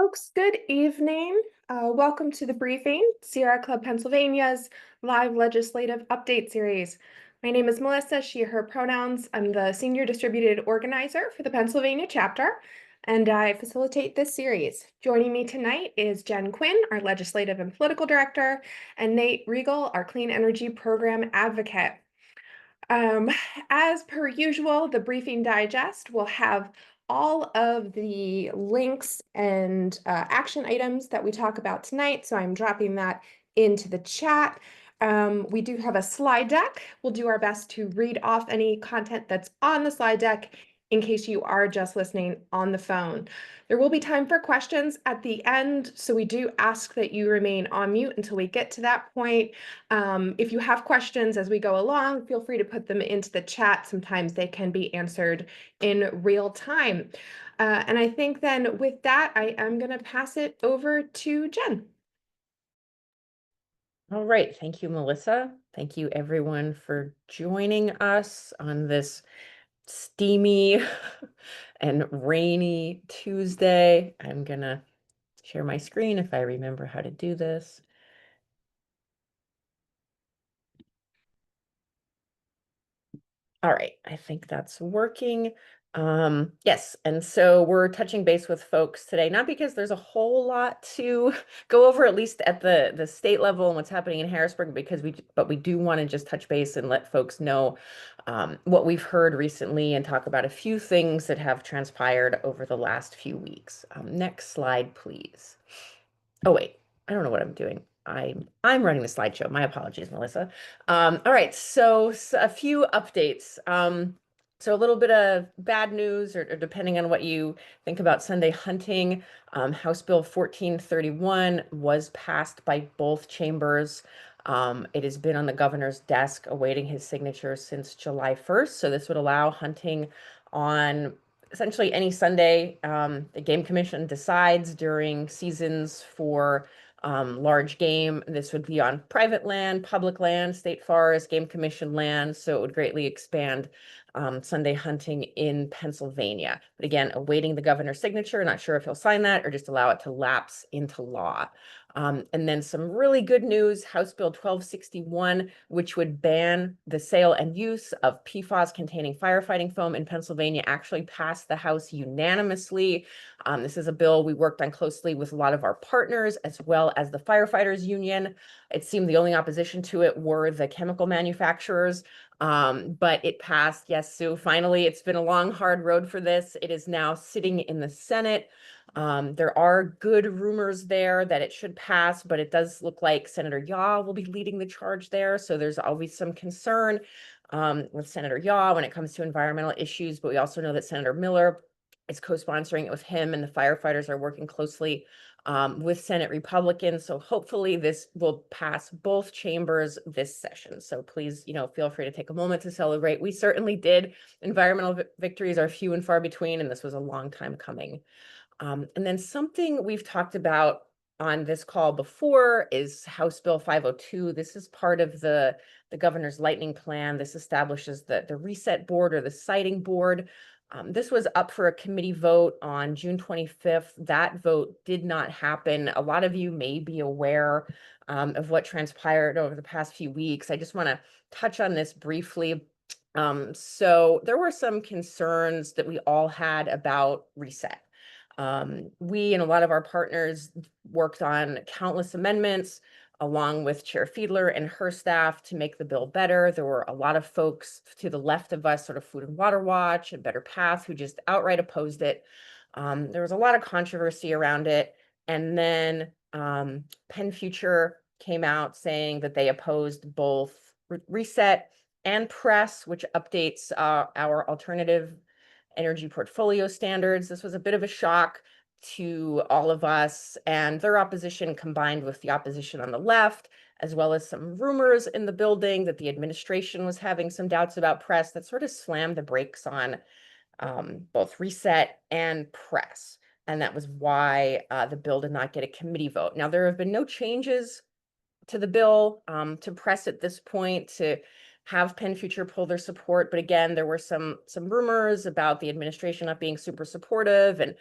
Folks, good evening. Welcome to the briefing, Sierra Club Pennsylvania's live legislative update series. My name is Melissa, she, her pronouns. I'm the senior distributed organizer for the Pennsylvania chapter, and I facilitate this series. Joining me tonight is Jen Quinn, our legislative and political director, and Nate Regal, our clean energy program advocate. Um, as per usual, the briefing digest will have all of the links and action items that we talk about tonight. So I'm dropping that into the chat. We do have a slide deck. We'll do our best to read off any content that's on the slide deck in case you are just listening on the phone. There will be time for questions at the end, so we do ask that you remain on mute until we get to that point. If you have questions as we go along, feel free to put them into the chat. Sometimes they can be answered in real time. And I think then with that, I am going to pass it over to Jen. All right. Thank you, Melissa. Thank you, everyone, for joining us on this steamy and rainy Tuesday. I'm going to share my screen if I remember how to do this. All right, I think that's working. Yes, and so we're touching base with folks today, not because there's a whole lot to go over, at least at the state level and what's happening in Harrisburg, but we do want to just touch base and let folks know what we've heard recently and talk about a few things that have transpired over the last few weeks. Next slide, please. Oh, wait, I don't know what I'm doing. I'm running the slideshow. My apologies, Melissa. All right, so a few updates. So a little bit of bad news, or depending on what you think about Sunday hunting, House Bill 1431 was passed by both chambers. It has been on the governor's desk awaiting his signature since July 1st. So this would allow hunting on essentially any Sunday. The Game Commission decides during seasons for large game. This would be on private land, public land, state forest, Game Commission land. So it would greatly expand Sunday hunting in Pennsylvania. But again, awaiting the governor's signature. Not sure if he'll sign that or just allow it to lapse into law. And then some really good news, House Bill 1261, which would ban the sale and use of PFAS-containing firefighting foam in Pennsylvania, actually passed the House unanimously. This is a bill we worked on closely with a lot of our partners, as well as the firefighters union. It seemed the only opposition to it were the chemical manufacturers, but it passed. Yes, Sue, finally, it's been a long, hard road for this. It is now sitting in the Senate. There are good rumors there that it should pass, but it does look like Senator Yaw will be leading the charge there. So there's always some concern with Senator Yaw when it comes to environmental issues, but we also know that Senator Miller is co-sponsoring it with him, and the firefighters are working closely with Senate Republicans. So hopefully this will pass both chambers this session. So please, feel free to take a moment to celebrate. We certainly did. Environmental victories are few and far between, and this was a long time coming. And then something we've talked about on this call before is House Bill 502. This is part of the governor's lightning plan. This establishes the reset board or the siting board. This was up for a committee vote on June 25th. That vote did not happen. A lot of you may be aware of what transpired over the past few weeks. I just want to touch on this briefly. So there were some concerns that we all had about reset. We and a lot of our partners worked on countless amendments along with Chair Fiedler and her staff to make the bill better. There were a lot of folks to the left of us, sort of Food and Water Watch and Better Path, who just outright opposed it. There was a lot of controversy around it. And then Penn Future came out saying that they opposed both reset and press, which updates our alternative energy portfolio standards. This was a bit of a shock to all of us, and their opposition combined with the opposition on the left, as well as some rumors in the building that the administration was having some doubts about press, that sort of slammed the brakes on both reset and press. And that was why the bill did not get a committee vote. Now, there have been no changes to the bill to press at this point to have Penn Future pull their support. But again, there were some rumors about the administration not being super supportive, and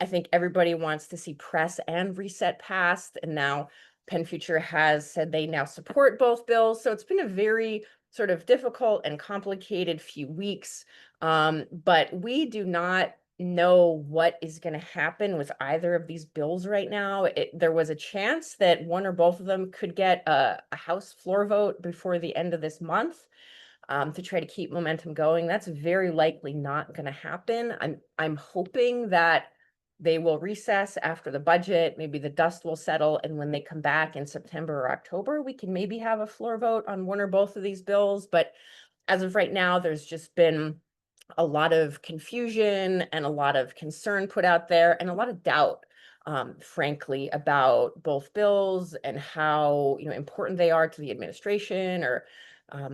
I think everybody wants to see press and reset passed, and now Penn Future has said they now support both bills. So it's been a very sort of difficult and complicated few weeks. But we do not know what is going to happen with either of these bills right now. There was a chance that one or both of them could get a House floor vote before the end of this month, to try to keep momentum going. That's very likely not going to happen. I'm hoping that they will recess after the budget. Maybe the dust will settle, and when they come back in September or October, we can maybe have a floor vote on one or both of these bills. But as of right now, there's just been a lot of confusion and a lot of concern put out there and a lot of doubt, frankly, about both bills and how, important they are to the administration, or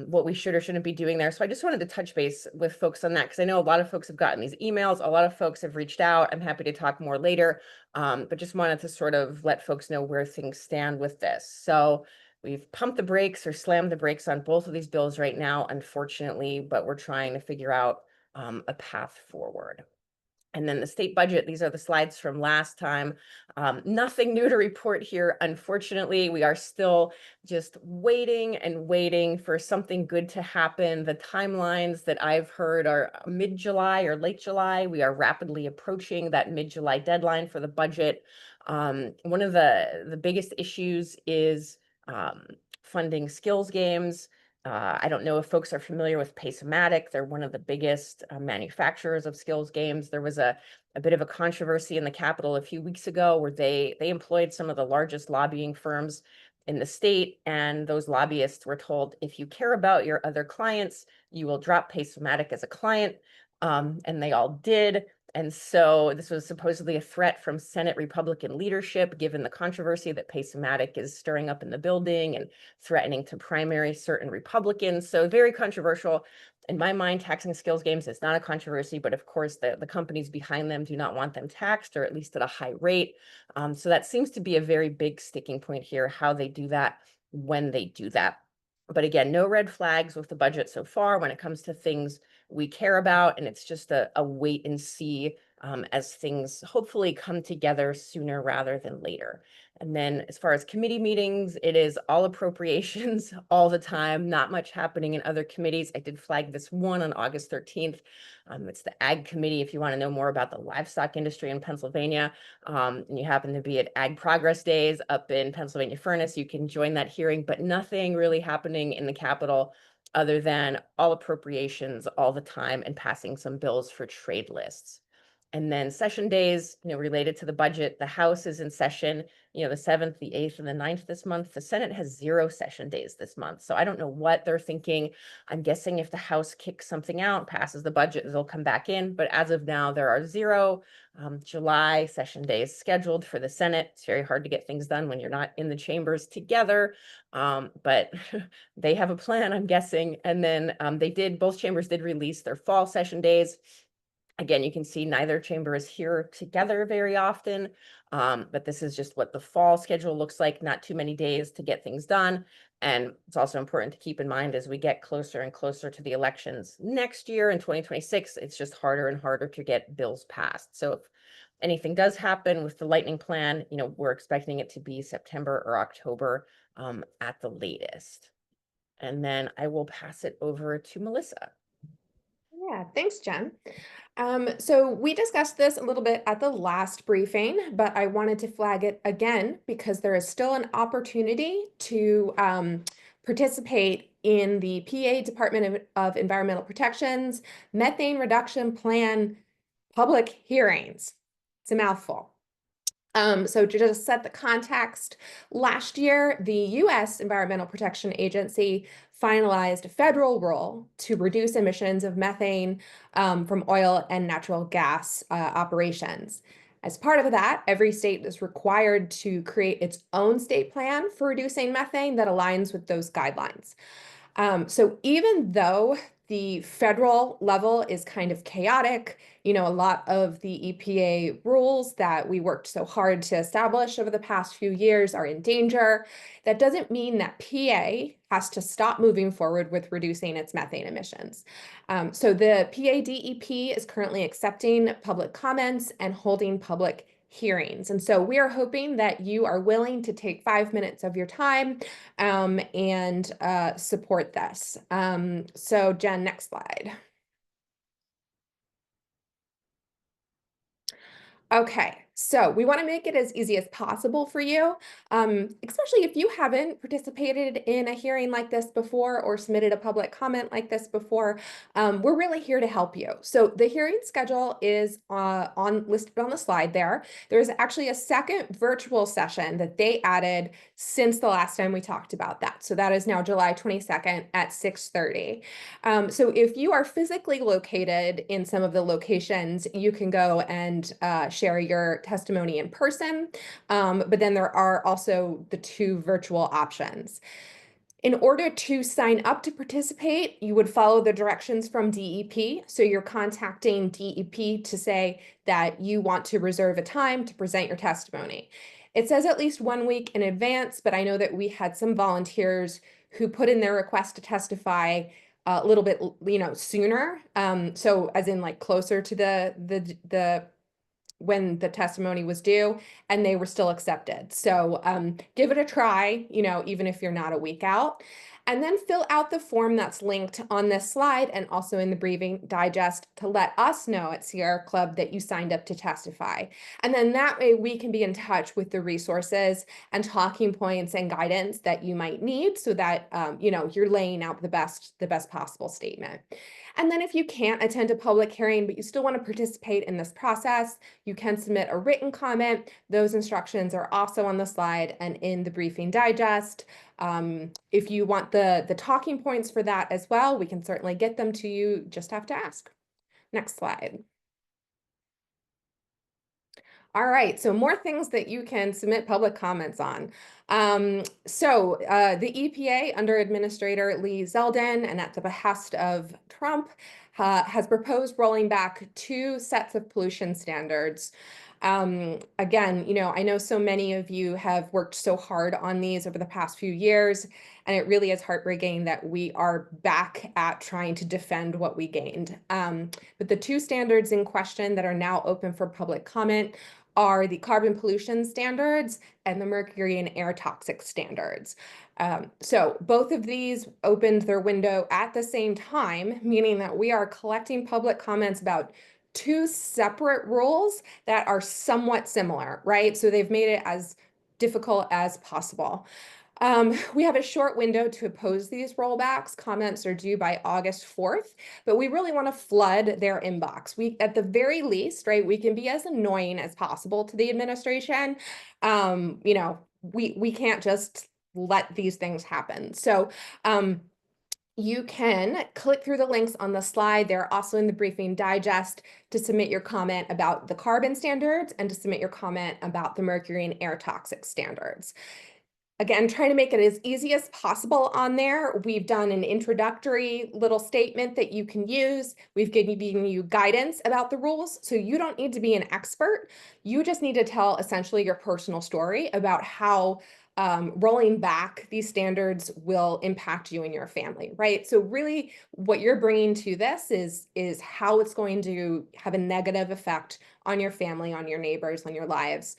what we should or shouldn't be doing there. So I just wanted to touch base with folks on that, because I know a lot of folks have gotten these emails. A lot of folks have reached out. I'm happy to talk more later, but just wanted to sort of let folks know where things stand with this. So we've pumped the brakes or slammed the brakes on both of these bills right now, unfortunately, but we're trying to figure out a path forward. And then the state budget, these are the slides from last time. Nothing new to report here. Unfortunately, we are still just waiting and waiting for something good to happen. The timelines that I've heard are mid-July or late July. We are rapidly approaching that mid-July deadline for the budget. One of the biggest issues is funding skills games. I don't know if folks are familiar with Pace-O-Matic. They're one of the biggest manufacturers of skills games. There was a bit of a controversy in the Capitol a few weeks ago where they employed some of the largest lobbying firms in the state, and those lobbyists were told, if you care about your other clients, you will drop Pace-O-Matic as a client, and they all did. And so this was supposedly a threat from Senate Republican leadership, given the controversy that Pace-O-Matic is stirring up in the building and threatening to primary certain Republicans. So very controversial. In my mind, taxing skills games is not a controversy, but of course the companies behind them do not want them taxed, or at least at a high rate. So that seems to be a very big sticking point here, how they do that, when they do that. But again, no red flags with the budget so far when it comes to things we care about, and it's just a wait and see, as things hopefully come together sooner rather than later. And then as far as committee meetings, it is all appropriations all the time, not much happening in other committees. I did flag this one on August 13th. It's the Ag Committee. If you want to know more about the livestock industry in Pennsylvania, and you happen to be at Ag Progress Days up in Pennsylvania Furnace, you can join that hearing, but nothing really happening in the Capitol other than all appropriations all the time and passing some bills for trade lists. And then session days, related to the budget, the House is in session, the 7th, the 8th, and the 9th this month. The Senate has 0 session days this month. So I don't know what they're thinking. I'm guessing if the House kicks something out, passes the budget, they'll come back in. But as of now, there are 0 July session days scheduled for the Senate. It's very hard to get things done when you're not in the chambers together. But they have a plan, I'm guessing. And then both chambers did release their fall session days. Again, you can see neither chamber is here together very often, but this is just what the fall schedule looks like. Not too many days to get things done. And it's also important to keep in mind, as we get closer and closer to the elections next year in 2026, it's just harder and harder to get bills passed. So if anything does happen with the lightning plan, we're expecting it to be September or October at the latest. And then I will pass it over to Melissa. Yeah, thanks, Jen. So we discussed this a little bit at the last briefing, but I wanted to flag it again because there is still an opportunity to participate in the PA Department of Environmental Protection's Methane Reduction Plan public hearings. It's a mouthful. So to just set the context, last year, the U.S. Environmental Protection Agency finalized a federal rule to reduce emissions of methane from oil and natural gas operations. As part of that, every state is required to create its own state plan for reducing methane that aligns with those guidelines. So even though the federal level is kind of chaotic. A lot of the EPA rules that we worked so hard to establish over the past few years are in danger. That doesn't mean that PA has to stop moving forward with reducing its methane emissions. So the PA DEP is currently accepting public comments and holding public hearings. And so we are hoping that you are willing to take 5 minutes of your time and support this. So Jen, next slide. Okay, so we want to make it as easy as possible for you, especially if you haven't participated in a hearing like this before or submitted a public comment like this before. We're really here to help you. So the hearing schedule is listed on the slide there. There's actually a second virtual session that they added since the last time we talked about that. So that is now July 22nd at 6:30. So if you are physically located in some of the locations, you can go and share your testimony in person. But then there are also the two virtual options. In order to sign up to participate, you would follow the directions from DEP. So you're contacting DEP to say that you want to reserve a time to present your testimony. It says at least 1 week in advance, but I know that we had some volunteers who put in their request to testify a little bit, sooner. So as in like closer to the when the testimony was due, and they were still accepted. So give it a try, even if you're not a week out. And then fill out the form that's linked on this slide and also in the briefing digest to let us know at Sierra Club that you signed up to testify. And then that way we can be in touch with the resources and talking points and guidance that you might need so that you're laying out the best possible statement. And then if you can't attend a public hearing, but you still want to participate in this process, you can submit a written comment. Those instructions are also on the slide and in the briefing digest. If you want the talking points for that as well, we can certainly get them to you. Just have to ask. Next slide. All right, so more things that you can submit public comments on. The EPA under Administrator Lee Zeldin and at the behest of Trump has proposed rolling back 2 sets of pollution standards. Again, I know so many of you have worked so hard on these over the past few years, and it really is heartbreaking that we are back at trying to defend what we gained. But the 2 standards in question that are now open for public comment are the carbon pollution standards and the mercury and air toxic standards. So both of these opened their window at the same time, meaning that we are collecting public comments about 2 separate rules that are somewhat similar, right? So they've made it as difficult as possible. We have a short window to oppose these rollbacks. Comments are due by August 4th, but we really want to flood their inbox. At the very least, right, we can be as annoying as possible to the administration. We can't just let these things happen. So, you can click through the links on the slide. They're also in the briefing digest to submit your comment about the carbon standards and to submit your comment about the mercury and air toxic standards. Again, trying to make it as easy as possible on there. We've done an introductory little statement that you can use. We've given you guidance about the rules, so you don't need to be an expert. You just need to tell essentially your personal story about how rolling back these standards will impact you and your family, right? So really what you're bringing to this is how it's going to have a negative effect on your family, on your neighbors, on your lives.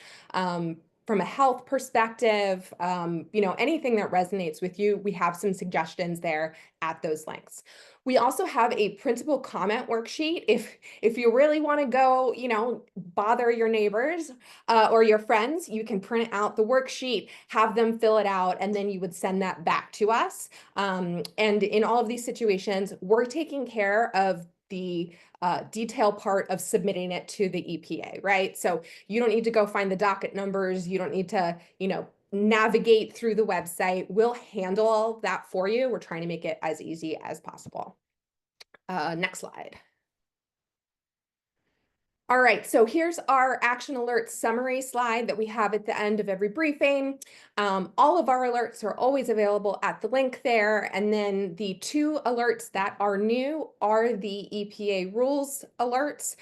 From a health perspective, anything that resonates with you, we have some suggestions there at those links. We also have a principal comment worksheet. If you really want to go, bother your neighbors or your friends, you can print out the worksheet, have them fill it out, and then you would send that back to us. And in all of these situations, we're taking care of the detail part of submitting it to the EPA, right? So you don't need to go find the docket numbers. You don't need to, navigate through the website. We'll handle all that for you. We're trying to make it as easy as possible. Next slide. All right, so here's our action alert summary slide that we have at the end of every briefing. All of our alerts are always available at the link there. And then the two alerts that are new are the EPA rules alerts.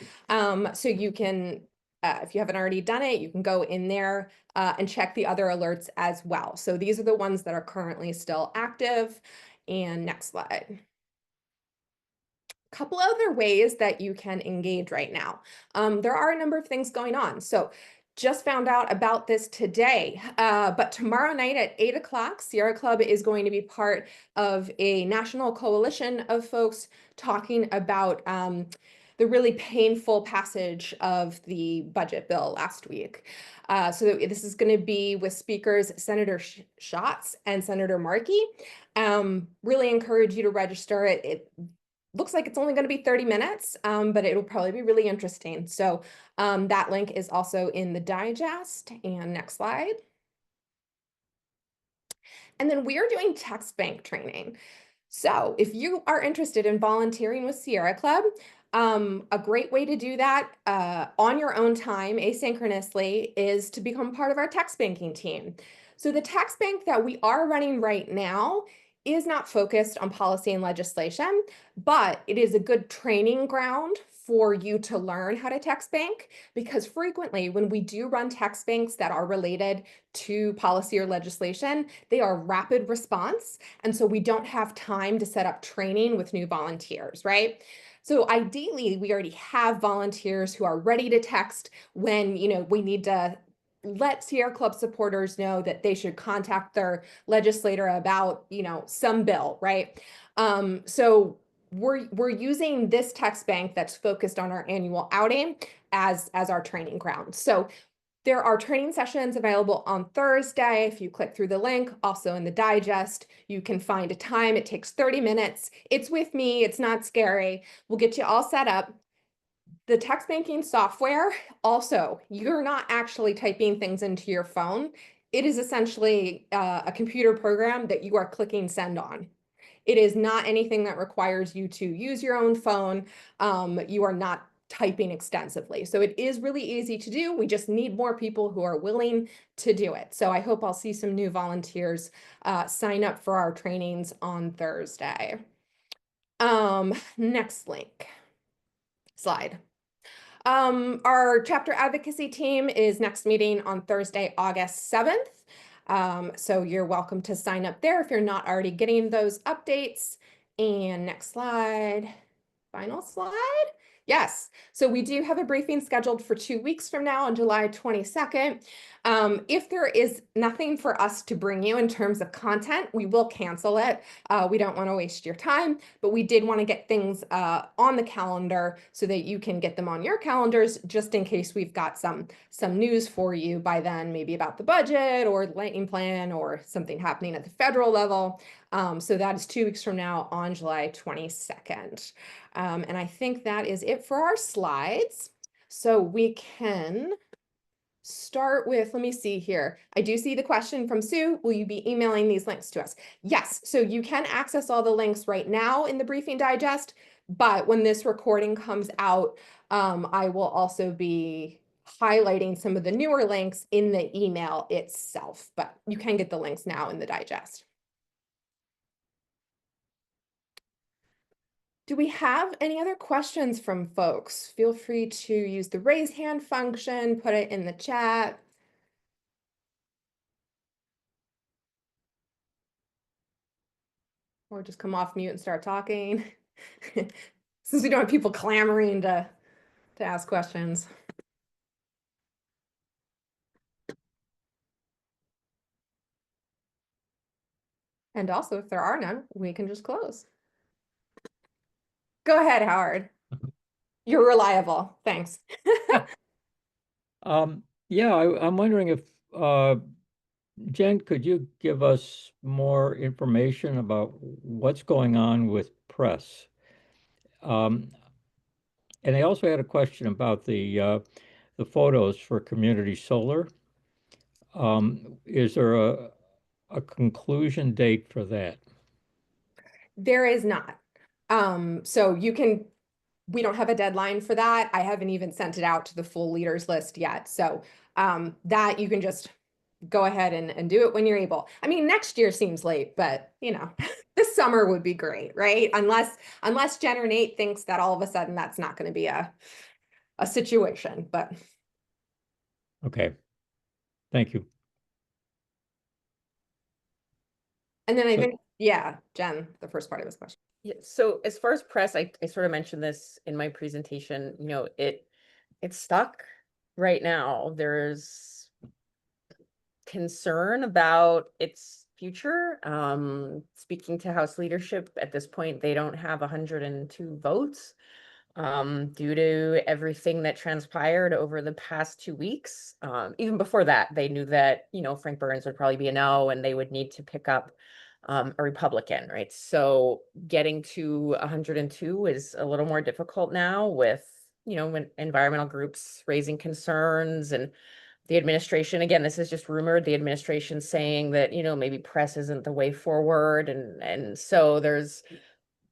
So you can, if you haven't already done it, you can go in there and check the other alerts as well. So these are the ones that are currently still active. And next slide. Couple other ways that you can engage right now. There are a number of things going on. So just found out about this today, but tomorrow night at 8 o'clock, Sierra Club is going to be part of a national coalition of folks talking about the really painful passage of the budget bill last week. So this is going to be with speakers Senator Schatz and Senator Markey. Really encourage you to register. It looks like it's only going to be 30 minutes, but it'll probably be really interesting. So that link is also in the digest. And next slide. And then we are doing text bank training. So if you are interested in volunteering with Sierra Club, a great way to do that on your own time, asynchronously, is to become part of our text banking team. So the text bank that we are running right now is not focused on policy and legislation, but it is a good training ground for you to learn how to text bank, because frequently when we do run text banks that are related to policy or legislation, they are rapid response. And so we don't have time to set up training with new volunteers, right? So ideally, we already have volunteers who are ready to text when, we need to let Sierra Club supporters know that they should contact their legislator about, some bill, right? So we're using this text bank that's focused on our annual outing as our training ground. So there are training sessions available on Thursday. If you click through the link, also in the digest, you can find a time. It takes 30 minutes. It's with me. It's not scary. We'll get you all set up. The text banking software, also, you're not actually typing things into your phone. It is essentially a computer program that you are clicking send on. It is not anything that requires you to use your own phone. You are not typing extensively. So it is really easy to do. We just need more people who are willing to do it. So I hope I'll see some new volunteers sign up for our trainings on Thursday. Next link, slide. Our chapter advocacy team is next meeting on Thursday, August 7th. So you're welcome to sign up there if you're not already getting those updates. And next slide, final slide. Yes, so we do have a briefing scheduled for 2 weeks from now on July 22nd. If there is nothing for us to bring you in terms of content, we will cancel it. We don't want to waste your time, but we did want to get things on the calendar so that you can get them on your calendars, just in case we've got some news for you by then, maybe about the budget or the lightning plan or something happening at the federal level. So that is 2 weeks from now on July 22nd. And I think that is it for our slides. So we can start with, let me see here. I do see the question from Sue. Will you be emailing these links to us? Yes, so you can access all the links right now in the briefing digest, but when this recording comes out, I will also be highlighting some of the newer links in the email itself, but you can get the links now in the digest. Do we have any other questions from folks? Feel free to use the raise hand function, put it in the chat. Or just come off mute and start talking. Since we don't have people clamoring to ask questions. And also, if there are none, we can just close. Go ahead, Howard. You're reliable. Thanks. Yeah, I'm wondering if Jen, could you give us more information about what's going on with press? Um, and I also had a question about the photos for community solar. Is there a conclusion date for that? There is not. So you can we don't have a deadline for that. I haven't even sent it out to the full leaders list yet. So that you can just go ahead and do it when you're able. I mean, next year seems late, but you know, this summer would be great, right? Unless Jen or Nate thinks that all of a sudden that's not going to be a situation, but. Okay, thank you. And then I So- think, yeah, Jen, the first part of this question. Yeah, so as far as press, I sort of mentioned this in my presentation, you know, it's stuck right now. There's concern about its future. Speaking to House leadership at this point, they don't have 102 votes due to everything that transpired over the past 2 weeks. Even before that, they knew that, you know, Frank Burns would probably be a no, and they would need to pick up a Republican, right? So getting to 102 is a little more difficult now with, you know, when environmental groups raising concerns, and the administration, again, this is just rumored, the administration saying that, you know, maybe press isn't the way forward. And so there's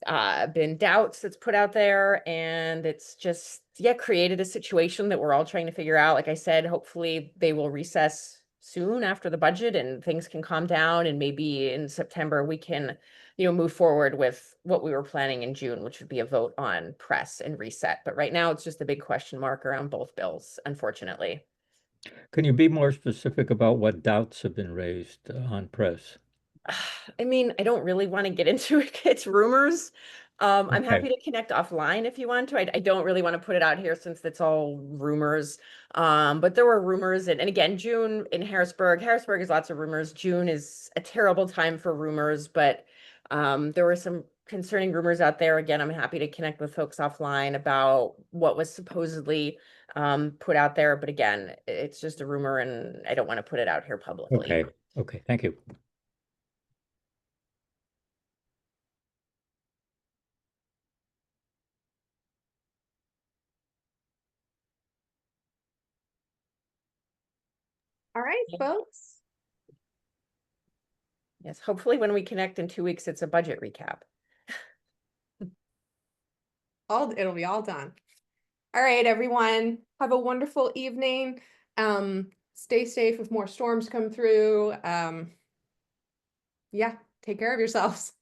been doubts that's put out there, and it's just, yeah, created a situation that we're all trying to figure out. Like I said, hopefully they will recess soon after the budget and things can calm down, and maybe in September we can, you know, move forward with what we were planning in June, which would be a vote on press and reset. But right now it's just a big question mark around both bills, unfortunately. Can you be more specific about what doubts have been raised on press? I mean, I don't really want to get into it. It's rumors. I'm Okay, happy to connect offline if you want to. I don't really want to put it out here since it's all rumors. But there were rumors, and again, June in Harrisburg. Harrisburg is lots of rumors. June is a terrible time for rumors, but there were some concerning rumors out there. Again, I'm happy to connect with folks offline about what was supposedly put out there. But again, it's just a rumor, and I don't want to put it out here publicly. okay, okay, thank you. All right, folks. Yes, hopefully when we connect in 2 weeks, it's a budget recap. It'll be all done. All right, everyone. Have a wonderful evening. Stay safe if more storms come through. Yeah, take care of yourselves.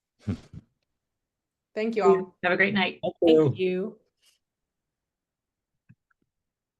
Thank you all. Have a great night. Thank Thank you. you.